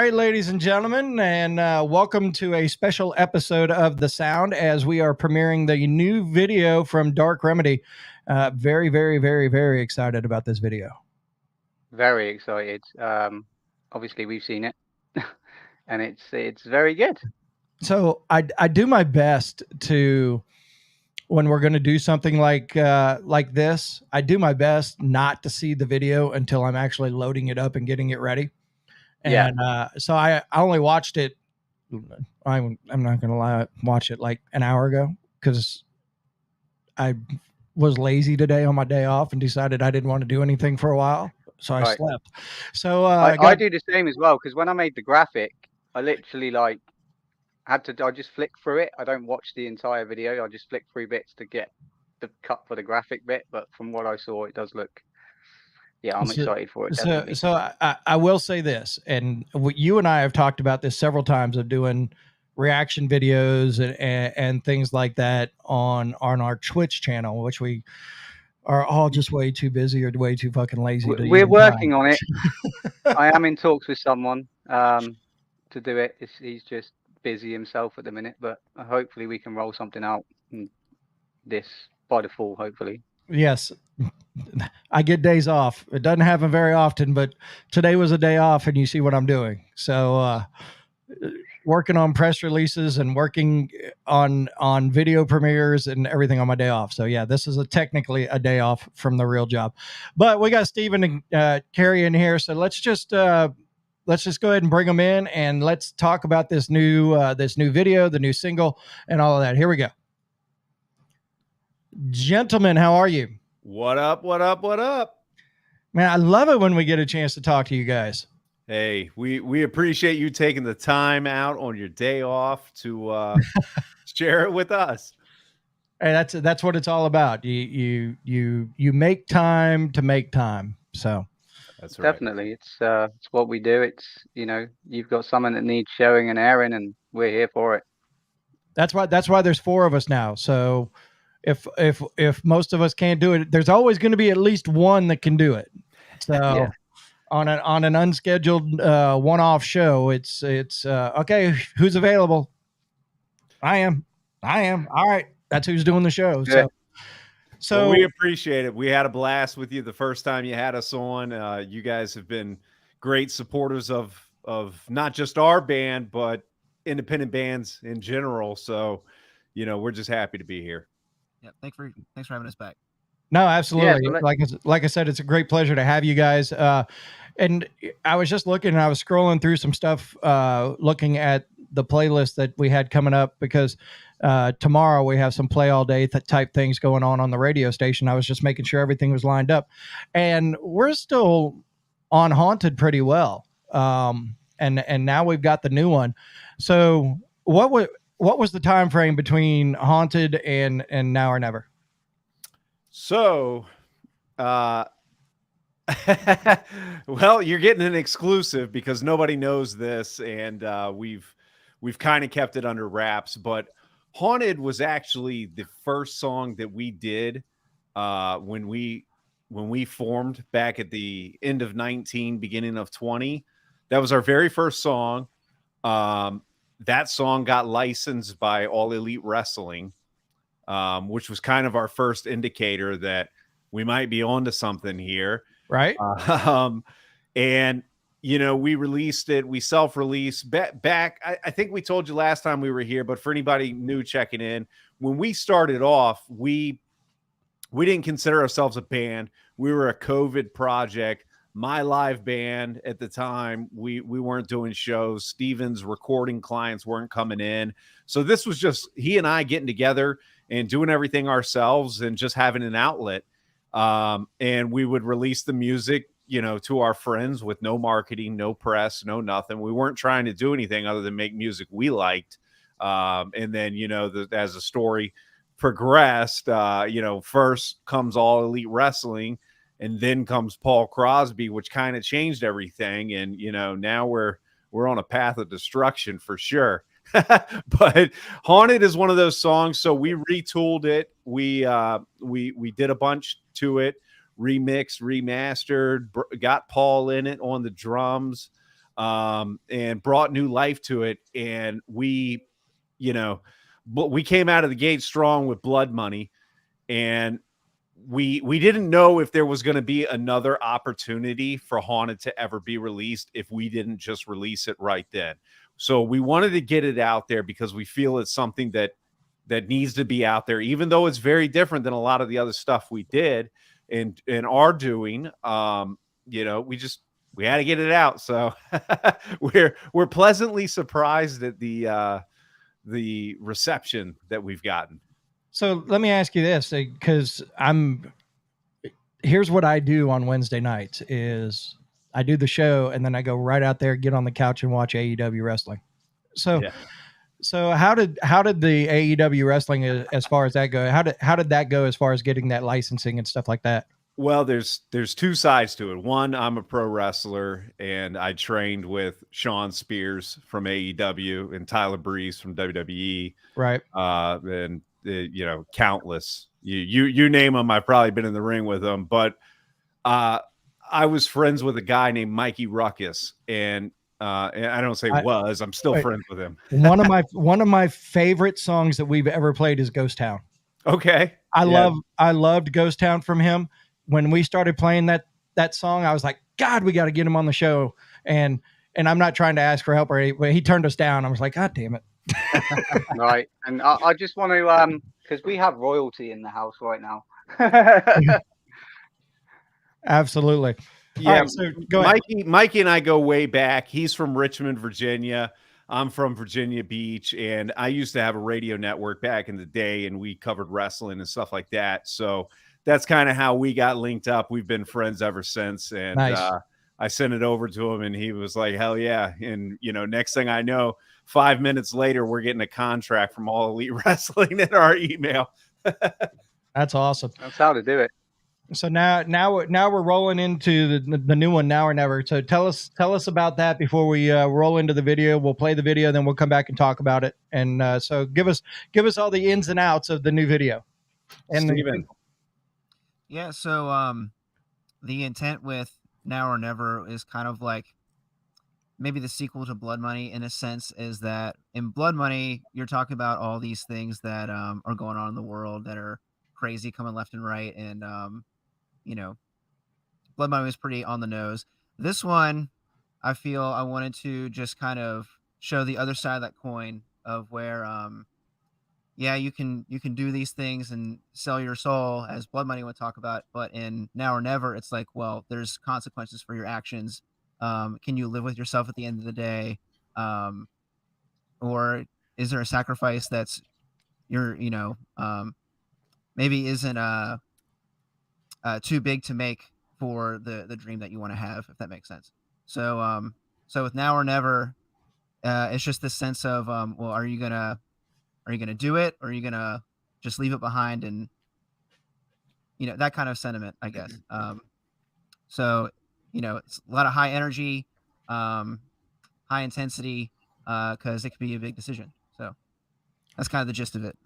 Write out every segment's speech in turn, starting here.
right, ladies and gentlemen, and welcome to a special episode of The Sound as we are premiering the new video from Dark Remedy. Very, very, very, very excited about this video. Very excited. Obviously we've seen it, and it's very good. So I do my best to when we're going to do something like this. I do my best not to see the video until I'm actually loading it up and getting it ready. Yeah. And so I only watched it. I'm not gonna lie, watch it like an hour ago because I was lazy today on my day off and decided I didn't want to do anything for a while, so I Right. slept. So I do the same as well, because when I made the graphic, I literally like I just flick through it. I don't watch the entire video. I just flick through bits to get the cut for the graphic bit. But from what I saw, it does look. Yeah, I'm so excited for it, so, definitely. so I will say this, and you and I have talked about this several times of doing reaction videos and things like that on our Twitch channel, which we are all just way too busy or way too fucking lazy to We're even try. working on it. I am in talks with someone to do it. He's just busy himself at the minute, but hopefully we can roll something out this by the fall, hopefully. Yes, I get days off. It doesn't happen very often, but today was a day off, and you see what I'm doing. So, working on press releases and working on video premieres and everything on my day off. So yeah, this is technically a day off from the real job. But we got Steven and Carrie in here, so let's just go ahead and bring them in, and let's talk about this new video, the new single, and all of that. Here we go. Gentlemen, how are you? What up? What up? What up? Man, I love it when we get a chance to talk to you guys. Hey, we appreciate you taking the time out on your day off to share it with us. Hey, that's what it's all about. You make time to make time. So that's right. Definitely, it's what we do. It's you've got someone that needs showing and airing, and we're here for it. That's why there's four of us now. So if most of us can't do it, there's always going to be at least one that can do it. So Yeah. on an unscheduled one-off show, it's okay. Who's available? I am. All right. That's who's doing the show. Good. So well, we appreciate it. We had a blast with you the first time you had us on. You guys have been great supporters of not just our band, but independent bands in general. So, we're just happy to be here. Yeah, thanks for having us back. No, absolutely. Yeah, like I said, it's a great pleasure to have you guys. And I was just looking, and I was scrolling through some stuff, looking at the playlist that we had coming up because tomorrow we have some play all day type things going on the radio station. I was just making sure everything was lined up, and we're still on Haunted pretty well. And now we've got the new one. So what was the time frame between Haunted and Now or Never? So, well, you're getting an exclusive because nobody knows this, and we've kind of kept it under wraps. But Haunted was actually the first song that we did when we formed back at the end of 19, beginning of 20. That was our very first song. That song got licensed by All Elite Wrestling, which was kind of our first indicator that we might be onto something here. Right. And, we released it. We self-released back. I think we told you last time we were here, but for anybody new checking in, when we started off, we didn't consider ourselves a band. We were a COVID project. My live band at the time, we weren't doing shows. Steven's recording clients weren't coming in. So this was just he and I getting together and doing everything ourselves and just having an outlet. And we would release the music, to our friends with no marketing, no press, no nothing. We weren't trying to do anything other than make music we liked. And then, as the story progressed, first comes All Elite Wrestling, and then comes Paul Crosby, which kind of changed everything. And, now we're on a path of destruction for sure. But Haunted is one of those songs. So we retooled it. We did a bunch to it, remixed, remastered, got Paul in it on the drums. and brought new life to it. And we, but we came out of the gate strong with Blood Money, and we didn't know if there was going to be another opportunity for Haunted to ever be released if we didn't just release it right then. So we wanted to get it out there because we feel it's something that needs to be out there, even though it's very different than a lot of the other stuff we did and are doing. We had to get it out. So we're pleasantly surprised at the reception that we've gotten. So let me ask you this, because here's what I do on Wednesday nights is I do the show and then I go right out there, get on the couch and watch AEW wrestling. So, Yeah. So how did the AEW wrestling, as far as that go, how did that go as far as getting that licensing and stuff like that? Well, there's two sides to it. One, I'm a pro wrestler, and I trained with Sean Spears from AEW and Tyler Breeze from WWE. Right. And countless. You name them, I've probably been in the ring with them. But I was friends with a guy named Mikey Ruckus, and I don't say was. I'm still friends with him. one of my favorite songs that we've ever played is Ghost Town. Okay. I loved Ghost Town from him. When we started playing that song, I was like, God, we got to get him on the show. And I'm not trying to ask for help or anything, but he turned us down. I was like, God damn it. Right. And I just want to, because we have royalty in the house right now. Absolutely. Yeah. All right, so go ahead. Mikey and I go way back. He's from Richmond, Virginia. I'm from Virginia Beach, and I used to have a radio network back in the day, and we covered wrestling and stuff like that. So that's kind of how we got linked up. We've been friends ever since. And nice. I sent it over to him, and he was like, hell yeah. And, next thing I know, 5 minutes later, we're getting a contract from All Elite Wrestling in our email. That's awesome. That's how to do it. So now we're rolling into the new one, Now or Never. So tell us about that before we roll into the video. We'll play the video, then we'll come back and talk about it. And so give us all the ins and outs of the new video. And Steven. Yeah, so the intent with Now or Never is kind of like maybe the sequel to Blood Money in a sense, is that in Blood Money, you're talking about all these things that are going on in the world that are crazy, coming left and right. And, Blood Money was pretty on the nose. This one, I feel I wanted to just kind of show the other side of that coin of where, you can do these things and sell your soul, as Blood Money would talk about. But in Now or Never, it's like, well, there's consequences for your actions. Can you live with yourself at the end of the day? Or is there a sacrifice that's maybe isn't too big to make for the dream that you want to have, if that makes sense. So with Now or Never, it's just this sense of, well, are you gonna do it, or are you gonna just leave it behind? And that kind of sentiment, I guess. So it's a lot of high energy, high intensity, because it could be a big decision. So that's kind of the gist of it.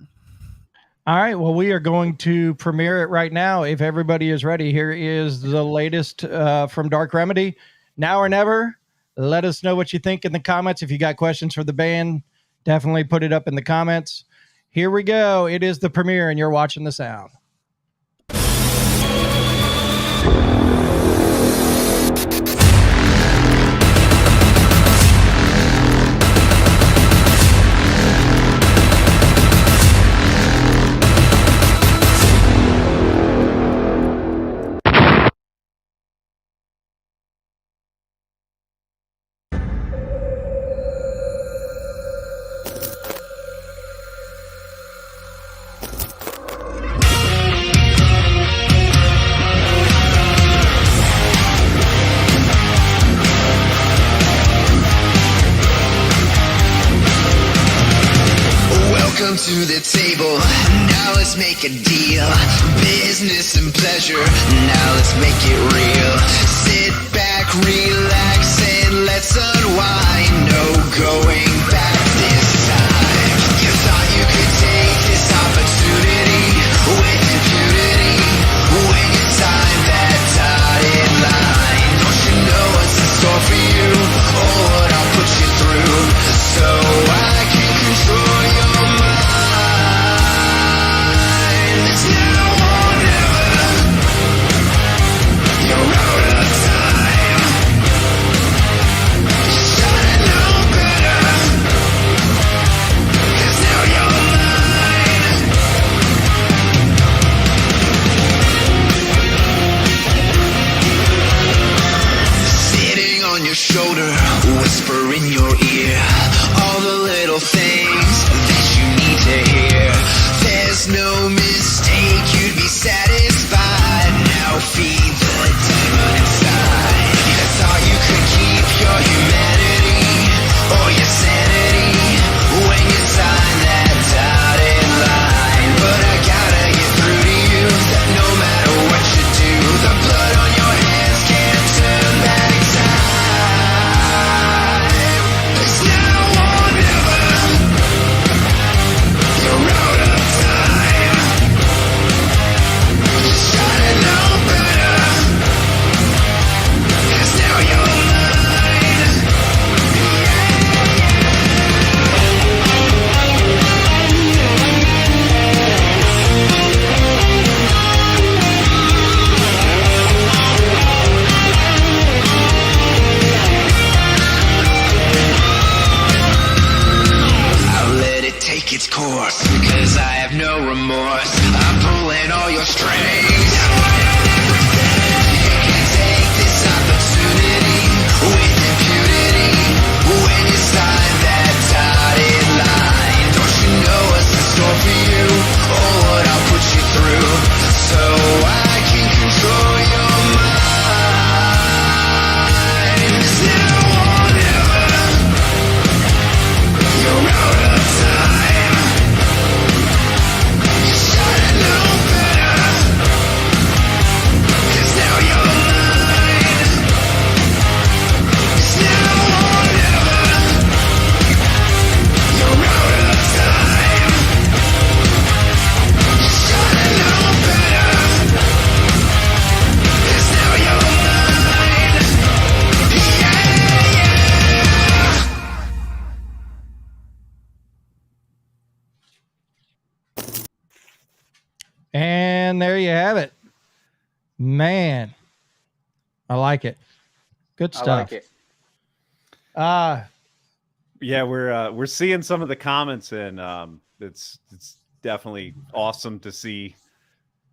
all right, well, we are going to premiere it right now. If everybody is ready, here is the latest from Dark Remedy, Now or Never. Let us know what you think in the comments. If you got questions for the band, definitely put it up in the comments. Here we go. It is the premiere, and you're watching the sound. Welcome to the table, now let's make a deal. Business and pleasure, now let's make it real. Sit back, relax, and let's unwind. No going back this time. You thought you could take this opportunity with impunity when you signed that dotted line. Don't you know what's in store for you? Oh, course, cause I have no remorse. I'm pulling all your strings. You can take this opportunity with impunity when you sign that dotted line. Don't you know what's in store for you, or what I'll put you through, so I can control your mind. It's now or never. You're out of time. You should know better, 'cause now you're mine. It's now or never. You're out of time. You should know better, 'cause now you're mine. Yeah, yeah. And there you have it. Man, I like it. Good I stuff. like it. Yeah, we're seeing some of the comments, and it's definitely awesome to see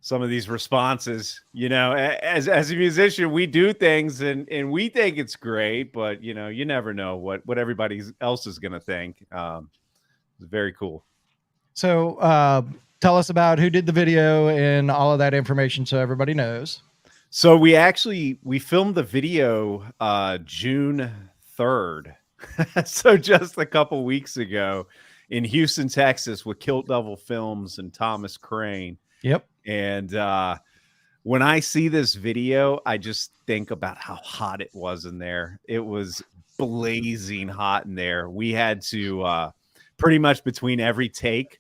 some of these responses. You know, as a musician, we do things and we think it's great, but you know, you never know what everybody else is gonna think. It's very cool. So tell us about who did the video and all of that information so everybody knows. So we filmed the video June 3rd. So just a couple weeks ago in Houston, Texas, with Kilt Devil Films and Thomas Crane. Yep. And when I see this video, I just think about how hot it was in there. It was blazing hot in there. We had to pretty much between every take,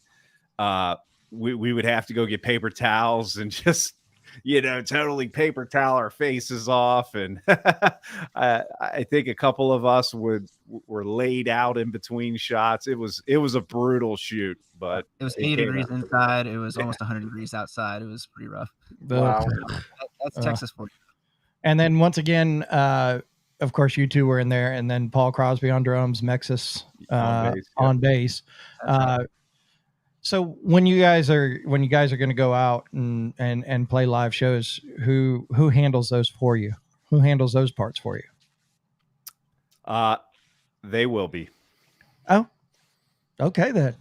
we would have to go get paper towels and just, you know, totally paper towel our faces off. And I think a couple of us were laid out in between shots. It was a brutal shoot, but It was it 80 came degrees out. inside. It was almost 100 degrees outside. It was pretty rough. Wow. That's Texas for you. And then once again, of course, you two were in there, and then Paul Crosby on drums, Mexis on bass. That's right. So when you guys are going to go out and play live shows, who handles those for you? Who handles those parts for you? They will be. Oh, okay then.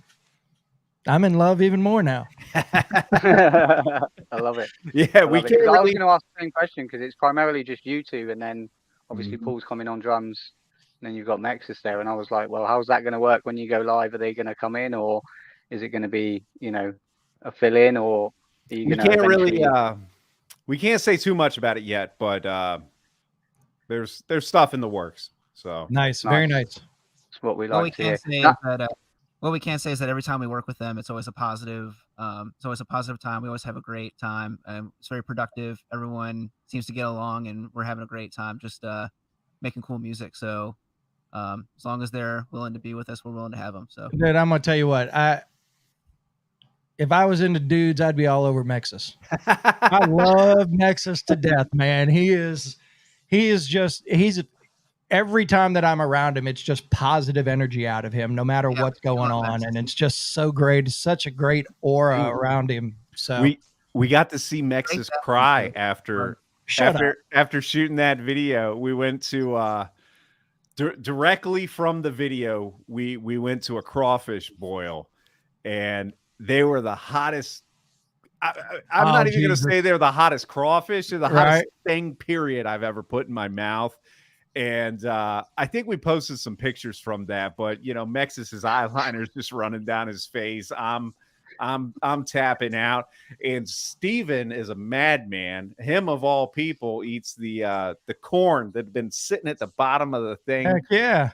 I'm in love even more now. I love it. Yeah, I we love it. can't 'Cause I was really. going to ask the same question because it's primarily just you two, and then obviously Mhm. Paul's coming on drums, and then you've got Nexus there. And I was like, well, how's that going to work when you go live? Are they going to come in, or is it going to be, you know, a fill in, or are you We going to can't really. eventually? We can't say too much about it yet, but there's stuff in the works. So Nice, very nice. It's what we What we like to hear. can say That- is that what we can say is that every time we work with them, it's always a positive. It's always a positive time. We always have a great time. It's very productive. Everyone seems to get along, and we're having a great time just making cool music. So as long as they're willing to be with us, we're willing to have them. So Dude, I'm gonna tell you what. If I was into dudes, I'd be all over Mexis. I love Nexus to death, man. He's every time that I'm around him, it's just positive energy out of him, no matter Yeah, what's going I love on. Nexus. And it's just so great. It's such a great aura around him. So we got to see Mexis that cry one, too. after shut up. after shooting that video. We went to directly from the video. We went to a crawfish boil, and they were the hottest. I'm Oh, not even going to Jesus. say they're the hottest crawfish. They're the Right. hottest thing, period, I've ever put in my mouth. And I think we posted some pictures from that, but you know, Mexis's eyeliner's just running down his face. I'm tapping out, and Steven is a madman. Him of all people eats the corn that had been sitting at the bottom of the thing. Heck yeah.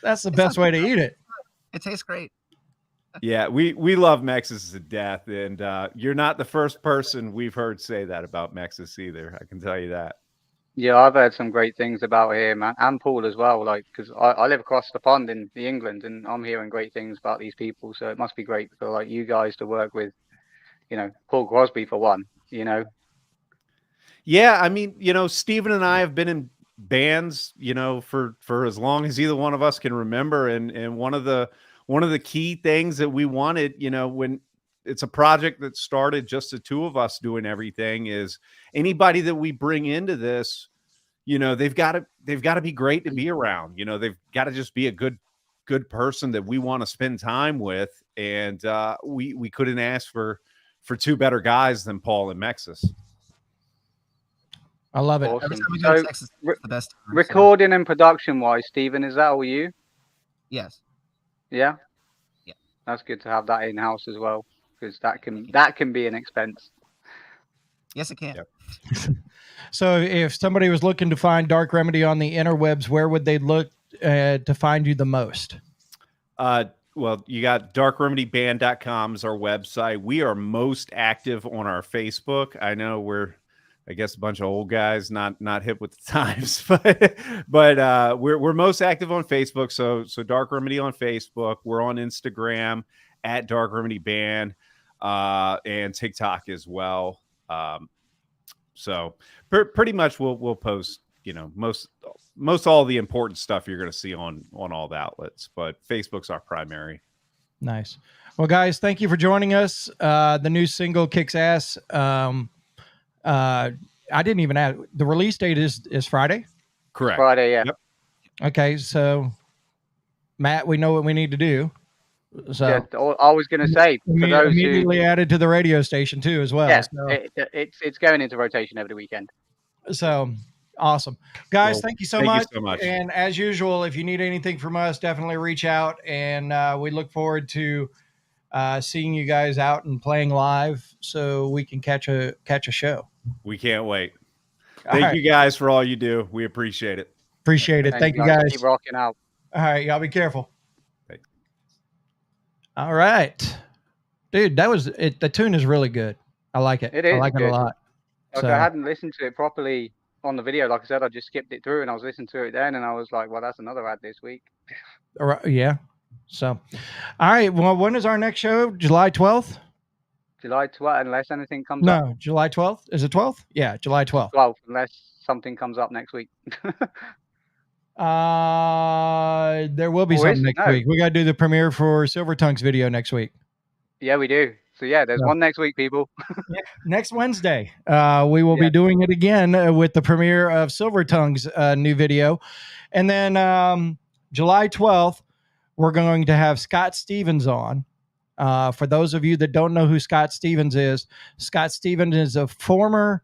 That's the best way to eat it. it tastes great. Yeah, we love Mexis to death, and you're not the first person we've heard say that about Mexis either. I can tell you that. Yeah, I've heard some great things about him and Paul as well. Like, because I live across the pond in England, and I'm hearing great things about these people. So it must be great for like you guys to work with, you know, Paul Crosby for one. You know, Yeah, I mean, you know, Steven and I have been in bands, you know, for as long as either one of us can remember, and one of the one of the key things that we wanted, when it's a project that started just the two of us doing everything, is anybody that we bring into this, they've got to be great to be around. They've got to just be a good person that we want to spend time with. And we couldn't ask for two better guys than Paul and Mexus. I love it. Awesome. Every time we go to So, Texas, it's the best time, so- recording and production wise, Stephen, is that all you? Yes. Yeah. Yeah. That's good to have that in house as well, because that can be an expense. Yes, it can. Yep. So if somebody was looking to find Dark Remedy on the interwebs, where would they look to find you the most? Well, you got darkremedyband.com is our website. We are most active on our Facebook. I know we're, I guess, a bunch of old guys, not hip with the times, but we're most active on Facebook. So Dark Remedy on Facebook. We're on Instagram at Dark Remedy Band, and TikTok as well. So pretty much we'll post, most all the important stuff you're going to see on all the outlets, but Facebook's our primary. Nice. Well, guys, thank you for joining us. The new single kicks ass. I didn't even add, the release date is Friday. Correct. Friday, yeah. Yep. Okay. So Matt, we know what we need to do. So Yeah, I was going to say, for those who, immediately added to the radio station too, as well. yeah, So, it's going into rotation every weekend. so awesome, guys. Well, thank you so thank you much. so much. And as usual, if you need anything from us, definitely reach out. And we look forward to seeing you guys out and playing live, so we can catch a show. We can't wait. All Thank right. you guys for all you do. We appreciate it. Appreciate it. Thank you, guys. Keep rocking out. All right, y'all be careful. Thanks. All right, dude, that was it. The tune is really good. I like it. It I is like it a good. lot. Like, So, I hadn't listened to it properly on the video. Like I said, I just skipped it through and I was listening to it then, and I was like, well, that's another ad this week. all right, yeah. So, all right. Well, when is our next show? July 12th? July 12th, unless anything comes up. No, July 12th. Is it 12th? Yeah, July 12th. 12th, unless something comes up next week. There will be Oh, something is it? next No. week. We got to do the premiere for Silver Tongue's video next week. Yeah, we do. So yeah, there's Yeah. one next week, people. Next Wednesday, we will Yeah. be doing it again with the premiere of Silver Tongue's new video. And then July 12th, we're going to have Scott Stevens on. For those of you that don't know who Scott Stevens is a former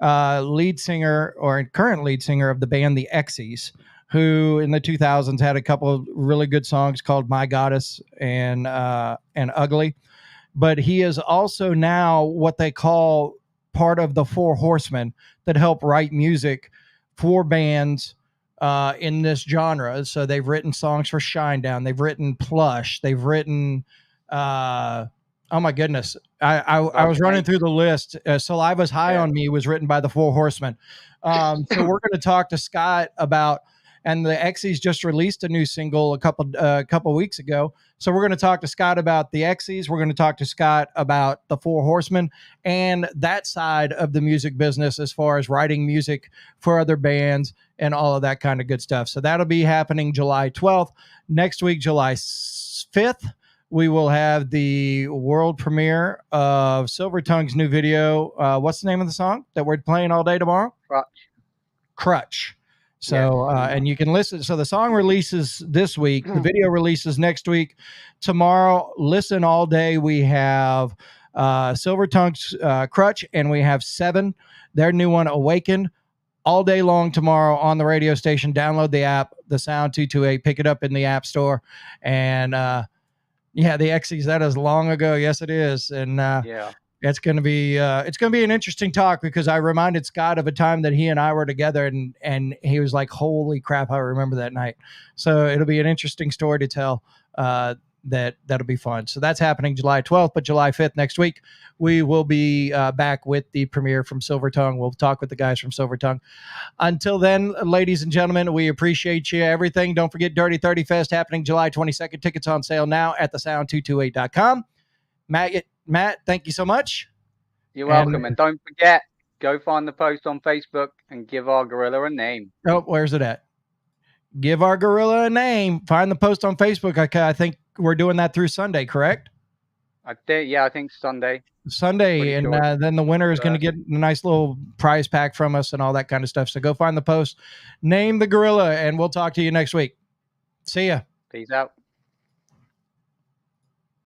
lead singer or current lead singer of the band The Exies, who in the 2000s had a couple of really good songs called My Goddess and Ugly. But he is also now what they call part of the Four Horsemen that help write music for bands in this genre. So they've written songs for Shinedown. They've written Plush. They've written, oh my goodness. I was running through the list. Saliva's High on Me was written by the Four Horsemen. So we're going to talk to Scott about, and the Exies just released a new single a couple weeks ago. So we're going to talk to Scott about the Exies. We're going to talk to Scott about the Four Horsemen and that side of the music business as far as writing music for other bands and all of that kind of good stuff. So that'll be happening July 12th. Next week, July 5th, we will have the world premiere of Silver Tongue's new video. What's the name of the song that we're playing all day tomorrow? Crutch. So, and you can listen. So the song releases this week. The video releases next week. Tomorrow, listen all day. We have Silver Tongue's Crutch, and we have Seven, their new one, Awakened, all day long tomorrow on the radio station. Download the app, the Sound 228, pick it up in the App Store. And yeah, the Exies, that is long ago. Yes, it is. And Yeah. it's going to be an interesting talk, because I reminded Scott of a time that he and I were together, and he was like, holy crap, I remember that night. So it'll be an interesting story to tell. That'll be fun. So that's happening July 12th, but July 5th next week, we will be back with the premiere from Silver Tongue. We'll talk with the guys from Silver Tongue. Until then, ladies and gentlemen, we appreciate you, everything. Don't forget Dirty 30 Fest happening July 22nd. Tickets on sale now at thesound228.com. Matt, thank you so much. You're welcome. And don't forget, go find the post on Facebook and give our gorilla a name. Oh, where's it at? Give our gorilla a name. Find the post on Facebook. I think we're doing that through Sunday, correct? I think Sunday. Sunday, Pretty and sure. then the winner is going to get a nice little prize pack from us and all that kind of stuff. So go find the post, name the gorilla, and we'll talk to you next week. See ya. Peace out.